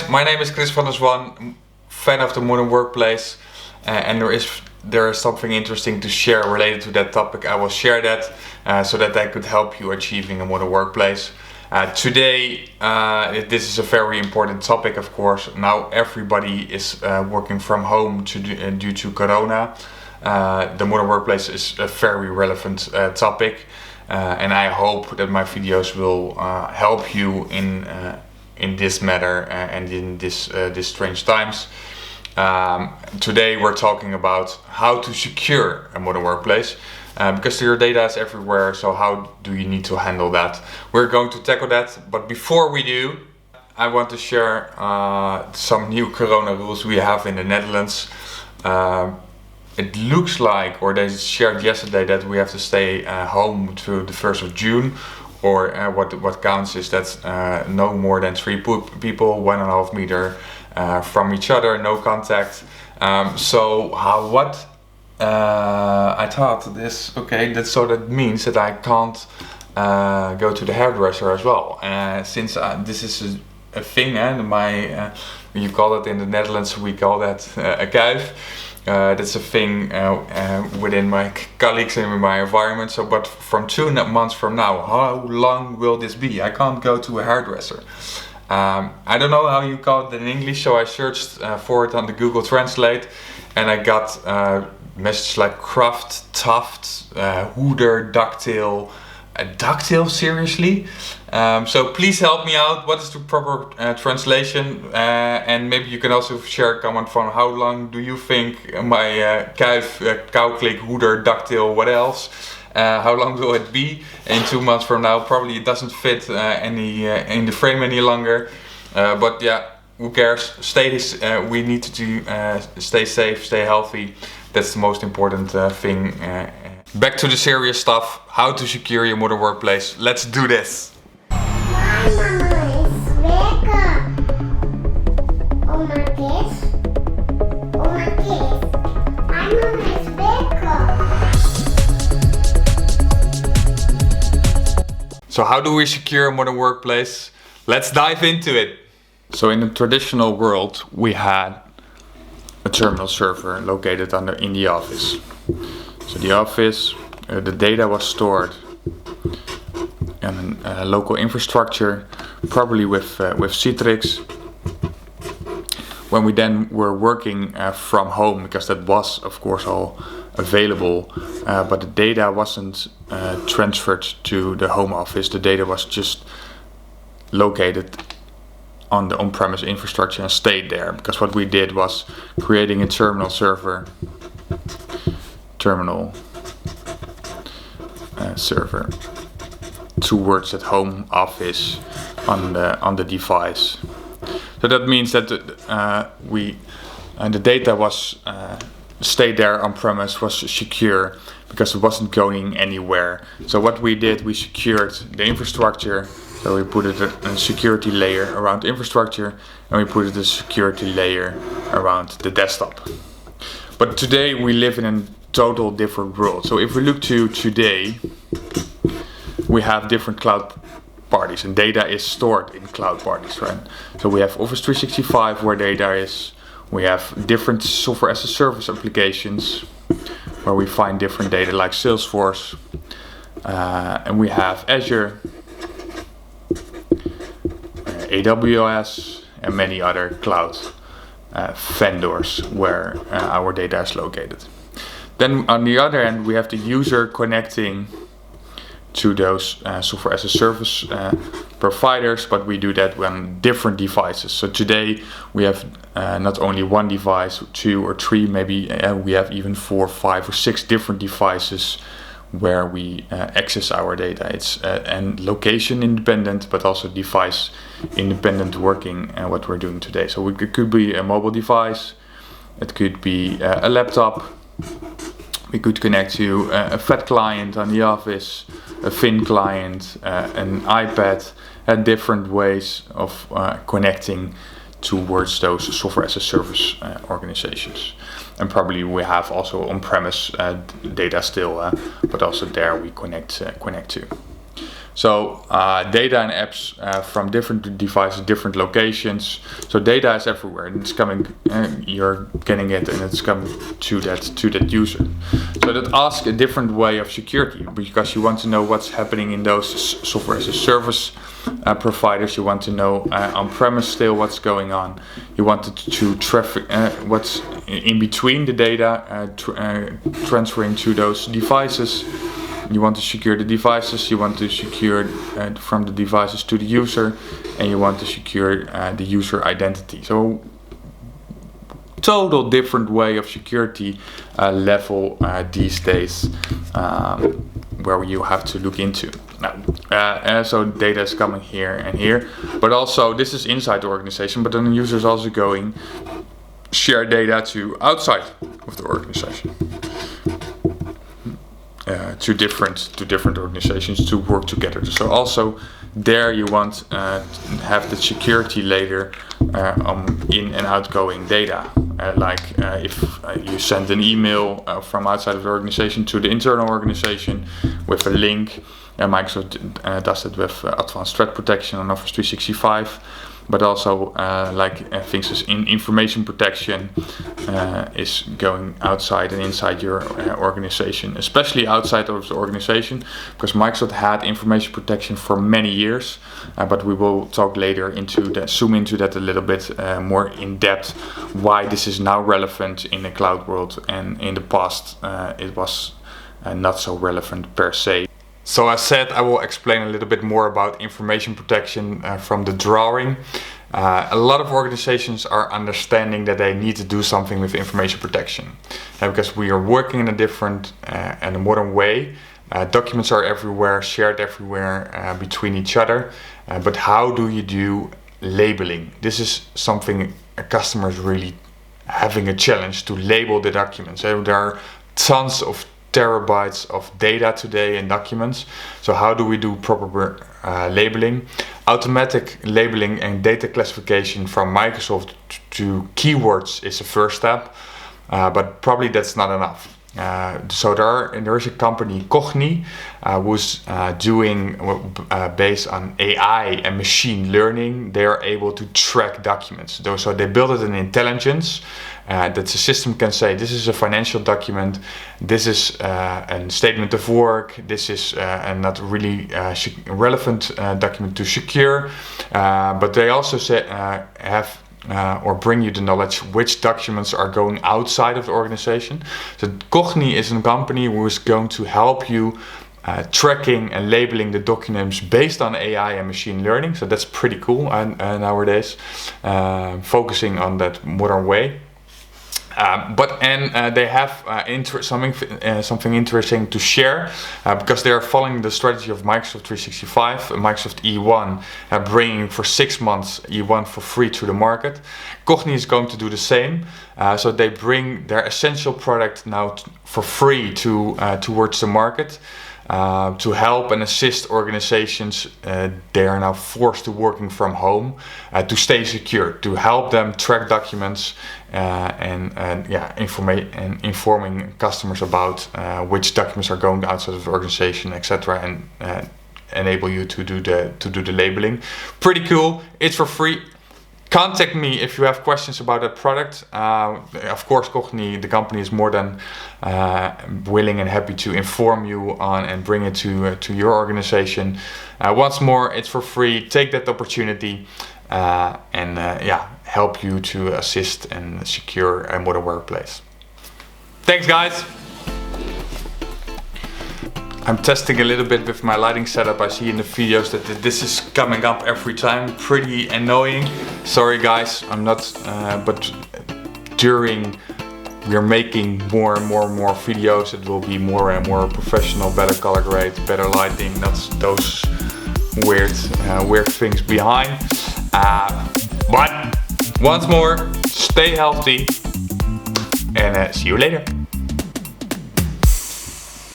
my name is Chris van der Zwan, fan of the modern workplace, and there is something interesting to share related to that topic. I will share that so that I could help you achieving a modern workplace. Today, this is a very important topic, of course. Now everybody is working from home due to Corona. The modern workplace is a very relevant topic, and I hope that my videos will help you in this matter and in this strange times. Today we're talking about how to secure a modern workplace, because your data is everywhere, so how do you need to handle that? We're going to tackle that, but before we do, I want to share some new Corona rules we have in the Netherlands. It looks like, or they shared yesterday, that we have to stay home to the 1st of June, or what counts is that no more than 3 people, 1.5 meter from each other, no contact. I thought this, okay, that means that I can't go to the hairdresser as well. Since this is a thing, you call it in the Netherlands, we call that a kuif. That's a thing within my colleagues and in my environment. But from 2 months from now, how long will this be? I can't go to a hairdresser. I don't know how you call it in English, so I searched for it on the Google Translate, and I got messages like craft, tuft, hoeder, ducktail. Ducktail, seriously? So please help me out. What is the proper translation? And maybe you can also share a comment from how long do you think my kuif, kouklik, hoeder, ducktail, what else? How long will it be in 2 months from now? Probably it doesn't fit in the frame any longer. But yeah, who cares? We need to stay safe, stay healthy. That's the most important thing. Back to the serious stuff. How to secure your modern workplace. Let's do this. My mama is lekker. Oma Kees. Oma Kees. My mama is lekker. So how do we secure a modern workplace? Let's dive into it. So in the traditional world, we had a terminal server located in the office. So the office, the data was stored in a local infrastructure, probably with Citrix. When we then were working from home, because that was of course all available, but the data wasn't transferred to the home office. The data was just located on the on-premise infrastructure and stayed there, because what we did was creating a terminal server towards that home office on the device. So that means that the data was stayed there on premise, was secure, because it wasn't going anywhere. So what we did, we secured the infrastructure. So we put a security layer around the infrastructure, and we put a security layer around the desktop. But today we live in a total different world. So if we look to today, we have different cloud parties, and data is stored in cloud parties, right? So we have Office 365 where data is. We have different software as a service applications where we find different data like Salesforce, and we have Azure, AWS, and many other cloud vendors where our data is located. Then on the other end, we have the user connecting to those software as a service providers, but we do that on different devices. So today we have not only 1 device, 2 or 3, maybe we have even 4, 5 or 6 different devices where we access our data. It's and location independent, but also device independent working, what we're doing today. So it could be a mobile device, it could be a laptop. We could connect to a FAT client on the office, a Fin client, an iPad, and different ways of connecting towards those software as a service organizations. And probably we have also on-premise data still, but also there we connect to. So data and apps from different devices, different locations. So data is everywhere, and it's coming. You're getting it, and it's coming to that user. So that asks a different way of security, because you want to know what's happening in those software as a service providers. You want to know on-premise still what's going on. You want to traffic what's in between the data transferring to those devices. You want to secure the devices, you want to secure from the devices to the user, and you want to secure the user identity. So total different way of security level these days, where you have to look into. Now, so data is coming here and here, but also this is inside the organization, but then the user is also going share data to outside of the organization. To different organizations to work together. So also there you want to have the security layer in and outgoing data. If you send an email from outside of the organization to the internal organization with a link, Microsoft does it with advanced threat protection on Office 365. But also things as information protection is going outside and inside your organization, especially outside of the organization, because Microsoft had information protection for many years, but we will talk later zoom into that a little bit more in depth, why this is now relevant in the cloud world, and in the past it was not so relevant per se. So as said, I will explain a little bit more about information protection from the drawing. A lot of organizations are understanding that they need to do something with information protection, because we are working in a different and a modern way. Documents are everywhere, shared everywhere between each other. But how do you do labeling? This is something a customer is really having a challenge to label the documents. There are tons of terabytes of data today in documents. So how do we do proper labeling? Automatic labeling and data classification from Microsoft to keywords is the first step, but probably that's not enough. So there is a company, Cogni, who's doing based on AI and machine learning. They are able to track documents. So they build it in intelligence that the system can say, this is a financial document, this is a statement of work, this is a not really relevant document to secure, but they also have or bring you the knowledge which documents are going outside of the organization. So Cogni is a company who is going to help you tracking and labeling the documents based on AI and machine learning. So that's pretty cool nowadays, focusing on that modern way. They have something interesting to share, because they are following the strategy of Microsoft 365, Microsoft E1, bringing for 6 months E1 for free to the market. Cogni is going to do the same, so they bring their essential product now for free towards the market. To help and assist organizations, they are now forced to working from home to stay secure, to help them track documents informing customers about which documents are going outside of the organization, etc., and enable you to do the labeling. Pretty cool. It's for free. Contact me if you have questions about that product. Of course, Cogni, the company, is more than willing and happy to inform you on and bring it to your organization. Once more, it's for free. Take that opportunity and help you to assist and secure a modern workplace. Thanks, guys. I'm testing a little bit with my lighting setup. I see in the videos that this is coming up every time. Pretty annoying. Sorry guys, I'm not, but during we're making more and more videos, it will be more and more professional, better color grade, better lighting, not those weird things behind. But once more, stay healthy and see you later.